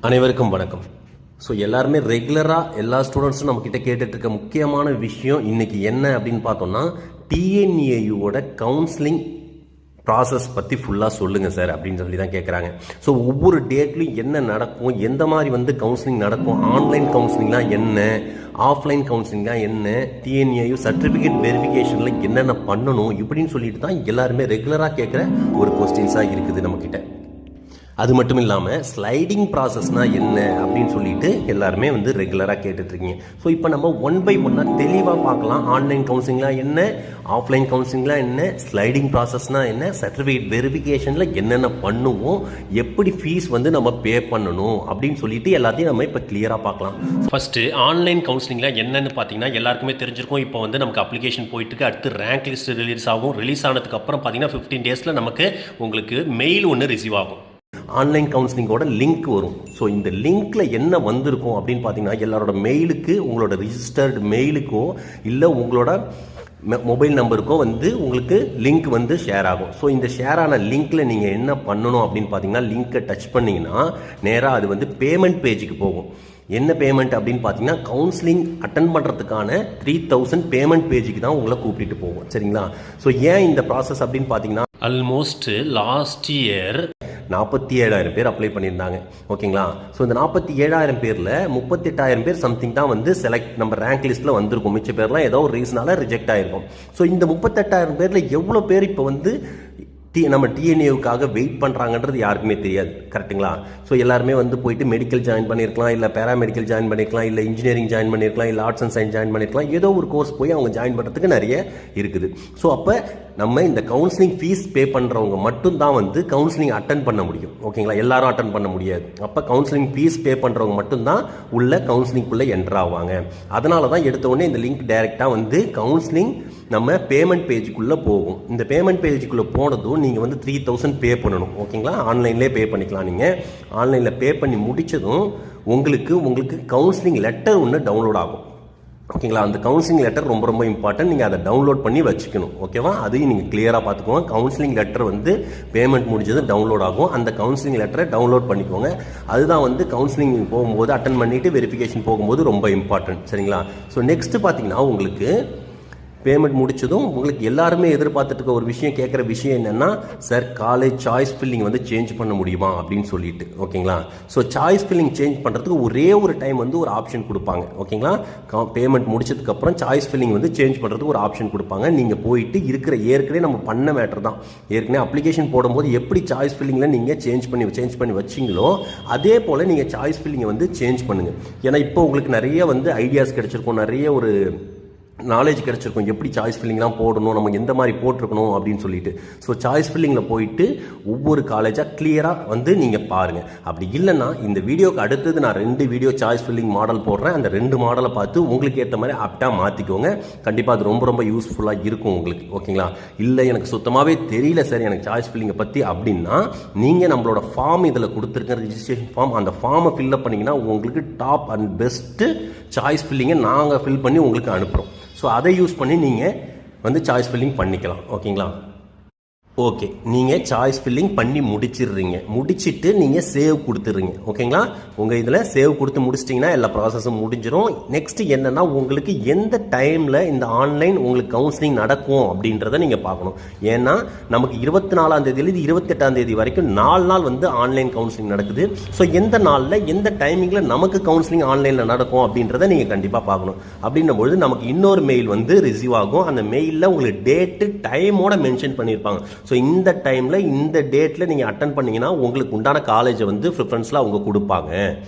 அனைவருக்கும் வணக்கம். ஸோ எல்லாருமே ரெகுலராக எல்லா ஸ்டூடெண்ட்ஸும் நம்மக்கிட்ட கேட்டுட்ருக்க முக்கியமான விஷயம் இன்றைக்கி என்ன அப்படின்னு பார்த்தோம்னா, டிஎன்ஏயூவோட கவுன்சிலிங் ப்ராசஸ் பற்றி ஃபுல்லாக சொல்லுங்கள் சார் அப்படின்னு சொல்லி தான் கேட்குறாங்க. ஸோ ஒவ்வொரு டேட்லையும் என்ன நடக்கும், எந்த மாதிரி கவுன்சிலிங் நடக்கும், ஆன்லைன் கவுன்சிலிங்லாம் என்ன, ஆஃப்லைன் கவுன்சிலிங்லாம் என்ன, டிஎன்ஏயூ சர்டிஃபிகேட் வெரிஃபிகேஷனில் என்னென்ன பண்ணணும் இப்படின்னு சொல்லிட்டு தான் எல்லாருமே ரெகுலராக கேட்குற ஒரு கொஸ்டின்ஸாக இருக்குது நம்மக்கிட்ட. அது மட்டும் இல்லாமல் ஸ்லைடிங் ப்ராசஸ்னால் என்ன அப்படின்னு சொல்லிட்டு எல்லாருமே ரெகுலராக கேட்டுட்ருக்கீங்க. ஸோ இப்போ நம்ம ஒன் பை ஒன்னாக தெளிவாக பார்க்கலாம். ஆன்லைன் கவுன்சிலிங்லாம் என்ன, ஆஃப்லைன் கவுன்சிலிங்லாம் என்ன, ஸ்லைடிங் ப்ராசஸ்னால் என்ன, சர்டிஃபிகேட் வெரிஃபிகேஷனில் என்னென்ன பண்ணுவோம், எப்படி ஃபீஸ் நம்ம பே பண்ணணும் அப்படின்னு சொல்லிட்டு எல்லாத்தையும் நம்ம இப்போ கிளியராக பார்க்கலாம். ஃபஸ்ட்டு ஆன்லைன் கவுன்சிலிங்லாம் என்னென்னு பார்த்தீங்கன்னா எல்லாருக்குமே தெரிஞ்சிருக்கும். இப்போ நமக்கு அப்ளிகேஷன் போயிட்டு அடுத்து ரேங்க் லிஸ்ட் ரிலீஸ் ஆகும். ரிலீஸ் ஆனதுக்கு அப்புறம் பார்த்தீங்கன்னா 15 டேஸில் நமக்கு உங்களுக்கு மெயில் ஒன்று ரிசீவ் ஆகும். ஆன்லைன் கவுன்சிலிங்கோட லிங்க் வரும். ஸோ இந்த லிங்க்ல என்ன வந்திருக்கும் அப்படின்னு பார்த்தீங்கன்னா, எல்லாரோட மெயிலுக்கு, உங்களோட ரிஜிஸ்டர்டு மெயிலுக்கோ இல்லை உங்களோட மொபைல் நம்பருக்கோ உங்களுக்கு லிங்க் ஷேர் ஆகும். ஸோ இந்த ஷேர் ஆன லிங்க்ல நீங்கள் என்ன பண்ணணும் அப்படின்னு பார்த்தீங்கன்னா, லிங்கை டச் பண்ணிங்கன்னா நேராக அது பேமெண்ட் பேஜுக்கு போகும். என்ன பேமெண்ட் அப்படின்னு பார்த்தீங்கன்னா, கவுன்சிலிங் அட்டன் பண்ணுறதுக்கான 3000 பேமெண்ட் பேஜுக்கு தான் உங்களை கூப்பிட்டு போகும். சரிங்களா? ஸோ ஏன் இந்த ப்ராசஸ் அப்படின்னு பார்த்தீங்கன்னா, ஆல்மோஸ்ட் லாஸ்ட் இயர் 47,000 பேர் அப்ளை பண்ணியிருந்தாங்க. ஓகேங்களா? ஸோ இந்த 47,000 பேரில் 38,000 பேர் சம்திங் தான் செலக்ட் நம்ம ரேங்க் லிஸ்ட்டில் வந்திருக்கும். மிச்ச பேர்லாம் ஏதோ ஒரு ரீசனால ரிஜெக்ட் ஆகிருக்கும். ஸோ இந்த 38,000 பேரில் எவ்வளோ பேர் இப்போ நம்ம டிஎன்ஏவுக்காக வெயிட் பண்ணுறாங்கன்றது யாருக்குமே தெரியாது. கரெக்டுங்களா? ஸோ எல்லாருமே போயிட்டு மெடிக்கல் ஜாயின் பண்ணியிருக்கலாம், இல்லை பேராமெடிக்கல் ஜாயின் பண்ணியிருக்கலாம், இல்லை இன்ஜினியரிங் ஜாயின் பண்ணியிருக்கலாம், இல்லை ஆர்ட்ஸ் அண்ட் சயின்ஸ் ஜாயின் பண்ணியிருக்கலாம். ஏதோ ஒரு கோர்ஸ் போய் அவங்க ஜாயின் பண்ணுறதுக்கு நிறைய இருக்குது. ஸோ அப்போ நம்ம இந்த கவுன்சிலிங் ஃபீஸ் பே பண்ணுறவங்க மட்டும்தான் கவுன்சிலிங் அட்டன் பண்ண முடியும். ஓகேங்களா? எல்லாரும் அட்டன் பண்ண முடியாது. அப்போ கவுன்சிலிங் ஃபீஸ் பே பண்ணுறவங்க மட்டும்தான் உள்ள கவுன்சிலிங்குள்ளே என்ட்ரு ஆவாங்க. அதனால தான் எடுத்த உடனே இந்த லிங்க் டைரெக்டாக கவுன்சிலிங் நம்ம பேமெண்ட் பேஜுக்குள்ளே போகும். இந்த பேமெண்ட் பேஜுக்குள்ளே போனதும் நீங்கள் 3000 பே பண்ணணும். ஓகேங்களா? ஆன்லைன்லேயே பே பண்ணிக்கலாம். நீங்கள் ஆன்லைனில் பே பண்ணி முடித்ததும் உங்களுக்கு கவுன்சிலிங் லெட்டர் ஒன்று டவுன்லோட் ஆகும். ஓகேங்களா? அந்த கவுன்சிலிங் லெட்டர் ரொம்ப ரொம்ப இம்பார்ட்டன்ட். நீங்கள் அதை டவுன்லோட் பண்ணி வச்சுக்கணும். ஓகேவா? அதையும் நீங்கள் கிளியராக பார்த்துக்கோங்க. கவுன்சிலிங் லெட்டர் பேமெண்ட் முடிஞ்சது டவுன்லோட் ஆகும். அந்த கவுன்சிலிங் லெட்டரை டவுன்லோட் பண்ணிக்கோங்க. அதுதான் கவுன்சிலிங் போகும்போது அட்டன் பண்ணிவிட்டு வெரிஃபிகேஷன் போகும்போது ரொம்ப இம்பார்ட்டன்ட். சரிங்களா? ஸோ நெக்ஸ்ட்டு பார்த்தீங்கன்னா, உங்களுக்கு பேமெண்ட் முடிச்சதும் உங்களுக்கு எல்லாருமே எதிர்பார்த்துட்டு இருக்க ஒரு விஷயம், கேட்குற விஷயம் என்னென்னா, sir college choice filling change பண்ண முடியுமா அப்படின்னு சொல்லிட்டு. ஓகேங்களா? ஸோ சாய்ஸ் ஃபில்லிங் சேஞ்ச் பண்ணுறதுக்கு ஒரே ஒரு டைம் ஒரு ஆப்ஷன் கொடுப்பாங்க. ஓகேங்களா? பேமெண்ட் முடிச்சதுக்கப்புறம் சாய்ஸ் ஃபில்லிங் சேஞ்ச் பண்ணுறதுக்கு ஒரு ஆப்ஷன் கொடுப்பாங்க. நீங்கள் போயிட்டு இருக்கிற ஏற்கனவே நம்ம பண்ண மேட்டர் தான், ஏற்கனவே அப்ளிகேஷன் போடும்போது எப்படி சாய்ஸ் ஃபில்லிங்கில் நீங்கள் சேஞ்ச் பண்ணி வச்சிங்களோ அதே போல் நீங்கள் சாய்ஸ் ஃபில்லிங்கை சேஞ்ச் பண்ணுங்கள். ஏன்னா இப்போ உங்களுக்கு நிறைய ஐடியாஸ் கிடைச்சிருக்கும், நிறைய ஒரு நாலேஜ் கிடச்சிருக்கும், எப்படி சாய்ஸ் ஃபில்லிங்லாம் போடணும், நம்ம எந்த மாதிரி போட்டிருக்கணும் அப்படின்னு சொல்லிட்டு. ஸோ சாய்ஸ் ஃபில்லிங்கில் போயிட்டு ஒவ்வொரு காலேஜாக கிளியராக நீங்கள் பாருங்கள். அப்படி இல்லைன்னா இந்த வீடியோக்கு அடுத்தது நான் 2 வீடியோ சாய்ஸ் ஃபில்லிங் மாடல் போடுறேன். அந்த 2 மாடலை பார்த்து உங்களுக்கு ஏற்ற மாதிரி ஆப்டாக மாற்றிக்கோங்க. கண்டிப்பாக அது ரொம்ப ரொம்ப யூஸ்ஃபுல்லாக இருக்கும் உங்களுக்கு. ஓகேங்களா? இல்லை எனக்கு சுத்தமாகவே தெரியல சார் எனக்கு சாய்ஸ் ஃபில்லிங்கை பற்றி அப்படின்னா, நீங்கள் நம்மளோட ஃபார்ம் இதில் கொடுத்துருக்க ரிஜிஸ்ட்ரேஷன் ஃபார்ம், அந்த ஃபார்மை ஃபில்லப் பண்ணிங்கன்னா உங்களுக்கு டாப் அண்ட் பெஸ்ட்டு சாய்ஸ் ஃபில்லிங்கை நாங்கள் ஃபில் பண்ணி உங்களுக்கு அனுப்புகிறோம். ஸோ அதை யூஸ் பண்ணி நீங்கள் சாய்ஸ் ஃபில்லிங் பண்ணிக்கலாம். ஓகேங்களா? ஓகே, நீங்கள் சாய்ஸ் ஃபில்லிங் பண்ணி முடிச்சுட்டு நீங்கள் சேவ் கொடுத்துட்றீங்க. ஓகேங்களா? உங்கள் இதில் சேவ் கொடுத்து முடிச்சிட்டிங்கன்னா எல்லா ப்ராசஸும் முடிஞ்சிடும். நெக்ஸ்ட்டு என்னென்னா, உங்களுக்கு எந்த டைமில் இந்த ஆன்லைன் உங்களுக்கு கவுன்சிலிங் நடக்கும் அப்படின்றத நீங்கள் பார்க்கணும். ஏன்னா நமக்கு 24ஆம் தேதியிலிருந்து 28ஆம் தேதி வரைக்கும் 4 நாள் ஆன்லைன் கவுன்சிலிங் நடக்குது. ஸோ எந்த நாளில் எந்த டைமிங்கில் நமக்கு கவுன்சிலிங் ஆன்லைனில் நடக்கும் அப்படின்றத நீங்கள் கண்டிப்பாக பார்க்கணும். அப்படின்னும்பொழுது நமக்கு இன்னொரு மெயில் ரிசீவ் ஆகும். அந்த மெயிலில் உங்களுக்கு டேட்டு டைமோட மென்ஷன் பண்ணியிருப்பாங்க. ஸோ இந்த டைமில் இந்த டேட்டில் நீங்கள் அட்டன் பண்ணிங்கன்னா உங்களுக்கு உண்டான காலேஜை ப்ரிஃபரன்ஸில் அவங்க கொடுப்பாங்க.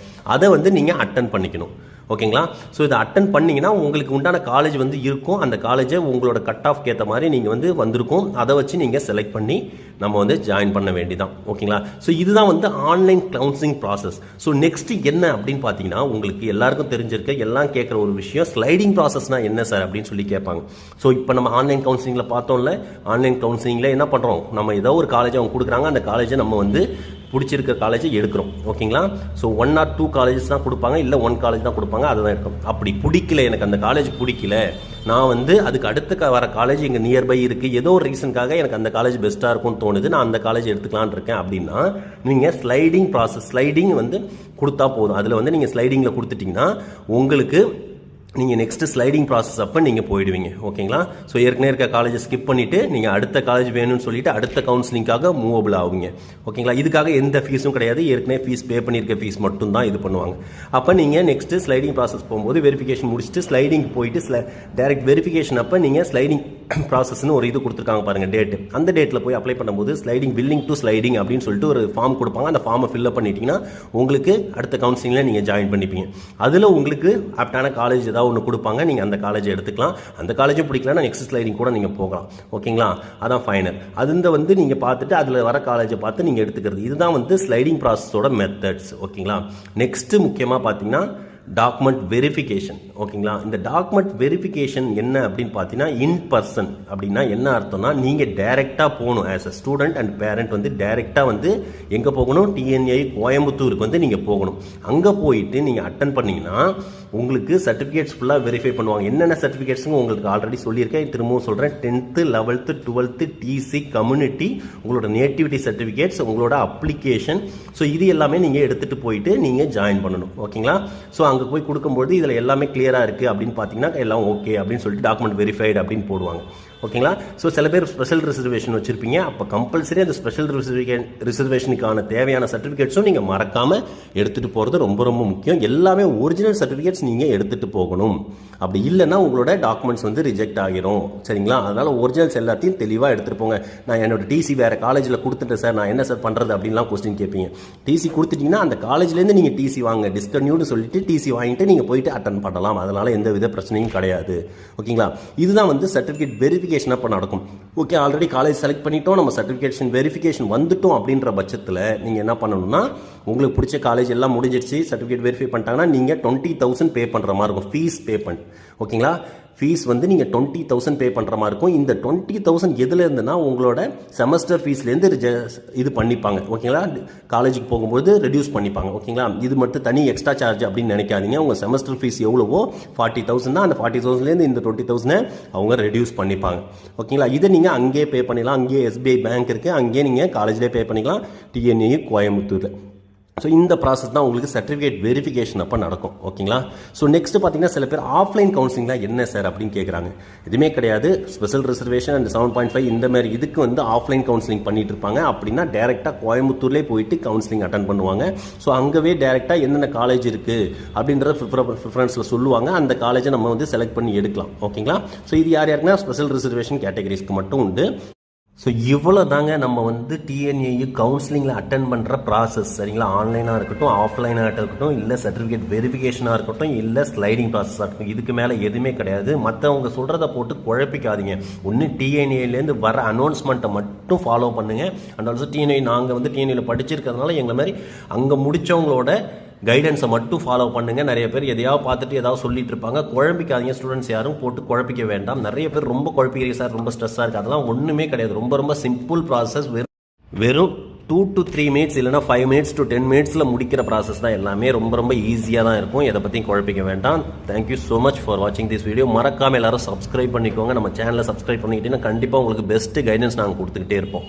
அதை நீங்கள் அட்டன் பண்ணிக்கணும். ஓகேங்களா? ஸோ இதை அட்டன் பண்ணிங்கன்னா உங்களுக்கு உண்டான காலேஜ் இருக்கும். அந்த காலேஜை உங்களோட கட் ஆஃப்க்கு ஏற்ற மாதிரி நீங்கள் வந்திருக்கும். அதை வச்சு நீங்கள் செலக்ட் பண்ணி நம்ம ஜாயின் பண்ண வேண்டியதான். ஓகேங்களா? ஸோ இதுதான் online counselling process. So next என்ன அப்படின்னு பார்த்தீங்கன்னா, உங்களுக்கு எல்லாருக்கும் தெரிஞ்சிருக்க எல்லாம் கேட்குற ஒரு விஷயம், ஸ்லைடிங் ப்ராசஸ்னால் என்ன சார் அப்படின்னு சொல்லி கேட்பாங்க. ஸோ இப்போ நம்ம ஆன்லைன் கவுன்சிலிங்கில் பார்த்தோம்ல, ஆன்லைன் கவுன்சிலிங்கில் என்ன பண்ணுறோம், நம்ம ஏதோ ஒரு காலேஜ் அவங்க கொடுக்குறாங்க, அந்த காலேஜை நம்ம பிடிச்சிருக்க காலேஜை எடுக்கிறோம். ஓகேங்களா? ஸோ 1 or 2 காலேஜஸ் தான் கொடுப்பாங்க, இல்லை 1 காலேஜ் தான் கொடுப்பாங்க, அதை தான் எடுக்கும். அப்படி பிடிக்கல, எனக்கு அந்த காலேஜ் பிடிக்கல, நான் வந்து அதுக்கு அடுத்த வர காலேஜ் இங்கே நியர்பை இருக்குது, ஏதோ ஒரு ரீசனுக்காக எனக்கு அந்த காலேஜ் பெஸ்ட்டாக இருக்கும்னு தோணுது, நான் அந்த காலேஜ் எடுத்துக்கலான்னு இருக்கேன் அப்படின்னா நீங்கள் ஸ்லைடிங் ப்ராசஸ் ஸ்லைடிங் வந்து கொடுத்தா போதும். அதில் வந்து நீங்கள் ஸ்லைடிங்கில் கொடுத்துட்டிங்கன்னா உங்களுக்கு நீங்கள் நெக்ஸ்ட்டு ஸ்லைடிங் ப்ராசஸ் அப்போ நீங்கள் போயிடுவீங்க. ஓகேங்களா? ஸோ ஏற்கனவே இருக்க காலேஜை ஸ்கிப் பண்ணிவிட்டு நீங்கள் அடுத்த காலேஜ் வேணும்னு சொல்லிட்டு அடுத்த கவுன்சிலிங்காக மூவபிள் ஆகுங்க. ஓகேங்களா? இதுக்காக எந்த ஃபீஸும் கிடையாது, ஏற்கனவே ஃபீஸ் பே பண்ணியிருக்க ஃபீஸ் மட்டும் தான் இது பண்ணுவாங்க. அப்போ நீங்கள் நெக்ஸ்ட்டு ஸ்லைடிங் ப்ராசஸ் போகும்போது வெரிஃபிகேஷன் முடிச்சுட்டு ஸ்லைடிங் போயிட்டு டைரக்ட் வெரிஃபிகேஷன் அப்போ நீங்கள் ஸ்லைடிங் ப்ராசஸ்னு ஒரு இது கொடுத்துருக்காங்க பாருங்கள், டேட்டு. அந்த டேட்டில் போய் அப்ளை பண்ணும்போது ஸ்லைடிங் வில்லிங் டு ஸ்லைடிங் அப்படின்னு சொல்லிட்டு ஒரு ஃபார்ம் கொடுப்பாங்க. அந்த ஃபார்மை ஃபில்அப் பண்ணிட்டீங்கன்னா உங்களுக்கு அடுத்த கவுன்சிலிங்கில் நீங்கள் ஜாயின் பண்ணிப்பீங்க. அதில் உங்களுக்கு ஆப்டான காலேஜ் ஏதாவது ஒன்று கொடுப்பாங்க, நீங்கள் அந்த காலேஜை எடுத்துக்கலாம். அந்த காலேஜும் பிடிக்கலன்னா நெக்ஸ்ட் ஸ்லைடிங் கூட நீங்கள் போகலாம். ஓகேங்களா? அதான் ஃபைனல். அது வந்து நீங்கள் பார்த்துட்டு அதில் வர காலேஜை பார்த்து நீங்கள் எடுத்துக்கிறது. இதுதான் வந்து ஸ்லைடிங் ப்ராசஸோட மெத்தட்ஸ். ஓகேங்களா? நெக்ஸ்ட்டு முக்கியமாக பார்த்தீங்கன்னா டாக்குமெண்ட் வெரிஃபிகேஷன். ஓகேங்களா? இந்த டாக்குமெண்ட் வெரிஃபிகேஷன் என்ன அப்படின்னு பார்த்தீங்கன்னா இன் பர்சன் அப்படின்னா என்ன அர்த்தம்னா நீங்கள் டைரெக்டாக போகணும். As a student and parent வந்து டைரெக்டாக வந்து எங்கே போகணும்? TNAU கோயம்புத்தூருக்கு வந்து நீங்கள் போகணும். அங்கே போயிட்டு நீங்கள் அட்டன் பண்ணிங்கன்னா உங்களுக்கு சர்டிஃபிகேட்ஸ் ஃபுல்லாக வெரிஃபை பண்ணுவாங்க. என்னென்ன சர்டிஃபிகேட்ஸுங்க உங்களுக்கு ஆல்ரெடி சொல்லியிருக்கேன், திரும்பவும் சொல்கிறேன். 10th 11th 12th TC community, உங்களோட நேட்டிவிட்டி சர்டிஃபிகேட்ஸ், உங்களோட அப்ளிகேஷன். ஸோ இது எல்லாமே நீங்கள் எடுத்துகிட்டு போயிட்டு நீங்கள் ஜாயின் பண்ணணும். ஓகேங்களா? ஸோ அங்கே போய் கொடுக்கும்போது இதில் எல்லாமே கிளியராக இருக்குது அப்படின்னு பார்த்தீங்கன்னா எல்லாம் ஓகே அப்படின்னு சொல்லிட்டு டாக்குமெண்ட் வெரிஃபைடு அப்படின்னு போடுவாங்க. ஓகேங்களா? ஸோ சில பேர் ஸ்பெஷல் ரிசர்வேஷன் வச்சுருப்பீங்க. அப்போ கம்பல்சரி அந்த ஸ்பெஷல் ரிசர்வேஷனுக்கான தேவையான சர்டிஃபிகேட்ஸும் நீங்கள் மறக்காமல் எடுத்துகிட்டு போகிறது ரொம்ப ரொம்ப முக்கியம். எல்லாமே ஒரிஜினல் சர்டிஃபிகேட்ஸ் நீங்கள் எடுத்துகிட்டு போகணும். அப்படி இல்லைன்னா உங்களோட டாக்குமெண்ட்ஸ் வந்து ரிஜெக்ட் ஆகிரும். சரிங்களா? அதனால் ஒரிஜினல்ஸ் எல்லாத்தையும் தெளிவாக எடுத்துகிட்டு போங்க. நான் என்னோட டிசி வேறு காலேஜில் கொடுத்துட்டேன் சார், நான் என்ன சார் பண்ணுறது அப்படின்லாம் கொஸ்டின் கேட்பீங்க. டிசி கொடுத்துட்டிங்கன்னா அந்த காலேஜ்லேருந்து நீங்கள் டிசி வாங்க, டிஸ்கன்யூன்னு சொல்லிட்டு டிசி வாங்கிட்டு நீங்கள் போயிட்டு அட்டன் பண்ணலாம். அதனால் எந்த வித பிரச்சனையும் கிடையாது. ஓகேங்களா? இதுதான் வந்து சர்டிஃபிகேட் வெரிஃபிகேஷன் அப்போ நடக்கும். ஓகே, ஆல்ரெடி காலேஜ் செலக்ட் பண்ணிட்டோம், நம்ம சர்டிஃபிகேஷன் வெரிஃபிகேஷன் வந்துட்டோம் அப்படின்ற பட்சத்தில் நீங்கள் என்ன பண்ணணும்னா உங்களுக்கு பிடிச்ச காலேஜ் எல்லாம் முடிஞ்சிருச்சு, சர்டிஃபிகேட் வெரிஃபை பண்ணிட்டாங்கன்னா நீங்கள் 20,000 பே பண்ணுற மாதிரி இருக்கும். ஃபீஸ் பே பண்ணி. ஓகேங்களா? ஃபீஸ் வந்து நீங்கள் 20,000 பே பண்ணுற மாதிரி இருக்கும். இந்த 20,000 எதில் இருந்துன்னா உங்களோட செமஸ்டர் ஃபீஸ்லேருந்து இது பண்ணிப்பாங்க. ஓகேங்களா? காலேஜுக்கு போகும்போது ரெடியூஸ் பண்ணிப்பாங்க. ஓகேங்களா? இது மட்டும் தனி எக்ஸ்ட்ரா சார்ஜ் அப்படின்னு நினைக்காதீங்க. உங்கள் செமஸ்டர் ஃபீஸ் எவ்வளவோ 40,000 தான், அந்த 40,000லேருந்து இந்த 20,000 அவங்க ரெடியூஸ் பண்ணிப்பாங்க. ஓகேங்களா? இதை நீங்கள் அங்கேயே பே பண்ணிடலாம். அங்கேயே SBI பேங்க் இருக்குது, அங்கேயே நீங்கள் காலேஜ்லேயே பே பண்ணிக்கலாம். TNAU கோயம்புத்தூர். ஸோ இந்த ப்ராசஸ் தான் உங்களுக்கு சர்டிஃபிகேட் வெரிஃபிகேஷன் அப்போ நடக்கும். ஓகேங்களா? ஸோ நெக்ஸ்ட் பார்த்தீங்கன்னா சில பேர் ஆஃப்லைன் கவுன்சிலிங்லாம் என்ன சார் அப்படின்னு கேட்குறாங்க. எதுவுமே கிடையாது. ஸ்பெஷல் ரிசர்வேஷன் அண்ட் 7.5 இந்த மாதிரி இதுக்கு வந்து ஆஃப்லைன் கவுன்சிலிங் பண்ணிட்டு இருப்பாங்க. அப்படின்னா டேரெக்டாக கோயம்புத்தூர்லேயே போயிட்டு கவுன்சிலிங் அட்டன் பண்ணுவாங்க. ஸோ அங்கேவே டேரெக்டாக என்னென்ன காலேஜ் இருக்குது அப்படின்றத ப்ரிஃபரன்ஸில் சொல்லுவாங்க. அந்த காலேஜை நம்ம வந்து செலக்ட் பண்ணி எடுக்கலாம். ஓகேங்களா? ஸோ இது யாருன்னா ஸ்பெஷல் ரிசர்வேஷன் கேட்டகரிஸ்க்கு மட்டும் உண்டு. ஸோ இவ்வளோ தாங்க நம்ம வந்து TNAU கவுன்சிலிங்கில் அட்டன் பண்ணுற ப்ராசஸ். சரிங்களா? ஆன்லைனாக இருக்கட்டும், ஆஃப்லைனாக இருக்கட்டும், இல்லை சர்டிஃபிகேட் வெரிஃபிகேஷனாக இருக்கட்டும், இல்லை ஸ்லைடிங் ப்ராசஸாக இருக்கட்டும், இதுக்கு மேலே எதுவுமே கிடையாது. மற்றவங்க சொல்கிறத போட்டு குழப்பிக்காதீங்க. ஒன்று TNAUலேருந்து வர அனௌன்ஸ்மெண்ட்டை மட்டும் ஃபாலோ பண்ணுங்கள். அண்ட் ஆல்சோ TNAU நாங்கள் வந்து TNAUவில் படிச்சிருக்கிறதுனால எங்களை மாதிரி அங்கே முடித்தவங்களோட கைடன்ஸை மட்டும் ஃபாலோ பண்ணுங்கள். நிறைய பேர் எதையாவது பார்த்துட்டு ஏதாவது சொல்லிட்டு இருப்பாங்க. குழப்பிக்காதீங்க. ஸ்டூடெண்ட்ஸ் யாரும் போட்டு குழப்பிக்க வேண்டாம். நிறைய பேர் ரொம்ப குழப்பிக்கிறீங்க சார், ரொம்ப ஸ்ட்ரெஸ்ஸாக இருக்குது. அதெல்லாம் ஒன்றுமே கிடையாது. ரொம்ப ரொம்ப சிம்பிள் ப்ராசஸ். வெறும் 2 to 3 minutes இல்லைனா 5 minutes to 10 minutesல முடிக்கிற ப்ராசஸ் தான். எல்லாமே ரொம்ப ரொம்ப ஈஸியாக தான் இருக்கும். எதை பற்றியும் குழப்பிக்க வேண்டாம். தேங்க்யூ ஸோ மச் ஃபார் வாட்சிங் திஸ் வீடியோ. மறக்காமல் எல்லாரும் சப்ஸ்கிரைப் பண்ணிக்கோங்க. நம்ம சேனலை சப்ஸ்கிரைப் பண்ணிக்கிட்டீங்கன்னா கண்டிப்பாக உங்களுக்கு பெஸ்ட்டு கைடன்ஸ் நாங்கள் கொடுத்துக்கிட்டே இருப்போம்.